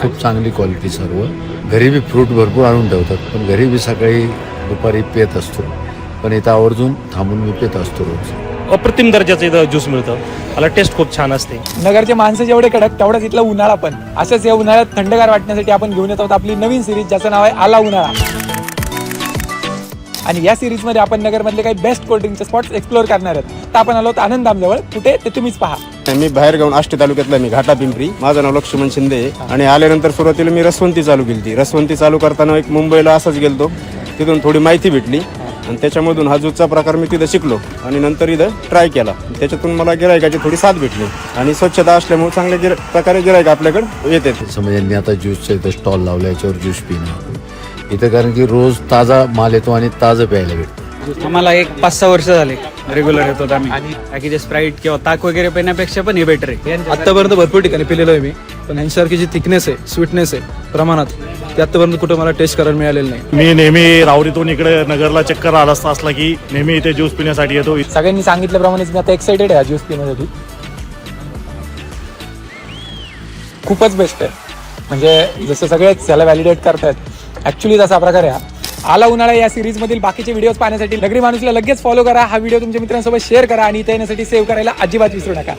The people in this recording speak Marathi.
खूप चांगली क्वालिटी सर्व. घरी बी फ्रूट भरपूर आणून ठेवतात, पण घरी बी सकाळी दुपारी पेत असतो, पण इथं आवर्जून थांबून मी पेत असतो रोज. अप्रतिम दर्जाचं इथं ज्यूस मिळतं. मला टेस्ट खूप छान असते. नगरचे माणसं जेवढे कडक तेवढाच इथला उन्हाळा पण. असंच या उन्हाळ्यात थंडगार वाटण्यासाठी आपण घेऊन येत आहोत आपली नवीन सिरीज, ज्याचं नाव आहे आला उन्हाळा. आणि या सिरीजमध्ये आपण नगरमधले काही बेस्ट कोल्ड्रिंकचे स्पॉट्स एक्सप्लोर करणार आहोत. तर आपण आलो आहोत आनंदामजवळ. कुठे ते तुम्हीच पहा. मी बाहेर गाऊन आष्टी तालुक्यातला मी घाटा पिंपरी. माझं नाव लक्ष्मण शिंदे. आणि आल्यानंतर सुरुवातीला मी रसवंती चालू केली. रसवंती चालू करताना एक मुंबईला असंच गेलतो, तिथून थोडी माहिती भेटली आणि त्याच्यामधून हा ज्यूसचा प्रकार मी तिथं शिकलो आणि नंतर इथं ट्राय केला. त्याच्यातून मला गिरायकाची थोडी साथ भेटली आणि स्वच्छता असल्यामुळे चांगल्या प्रकारे गिरायक आपल्याकडे येतात. समज यांनी आता ज्यूसचं इथं स्टॉल लावला, याच्यावर ज्यूस पिणं इथं, कारण की रोज ताजा माल येतो आणि ताजं प्यायला भेटतं. आम्हाला एक 5-6 वर्ष झाले रेग्युलर येतो आम्ही. आणि बाकीचे स्प्राईट किंवा ताक वगैरे पिण्यापेक्षा पण हे बेटर आहे. आतापर्यंत भरपूर ठिकाणी पिलेलो आहे मी, पण ह्यांच्यासारखी जी थिकनेस आहे, स्वीटनेस आहे प्रमाणात, ते आतापर्यंत कुठं मला टेस्ट करायला मिळालेलं नाही. मी नेहमी राहुरीतून इकडे नगरला चक्कर आला असला की नेहमी इथे ज्यूस पिण्यासाठी येतो. सगळ्यांनी सांगितल्याप्रमाणेच मी आता एक्साइटेड आहे ज्यूस पिण्यासाठी. खूपच बेस्ट आहे. म्हणजे जसं सगळेच त्याला व्हॅलिडेट करतात, ॲक्च्युली तसा प्रकार आहे हा. आला उन्हाळा या सिरीजमधील बाकीचे व्हिडिओज पाहण्यासाठी नगरी माणूसला लगेच फॉलो करा. हा व्हिडिओ तुमच्या मित्रांसोबत शेअर करा आणि इथे येण्यासाठी सेव्ह करायला अजिबात विसरू नका.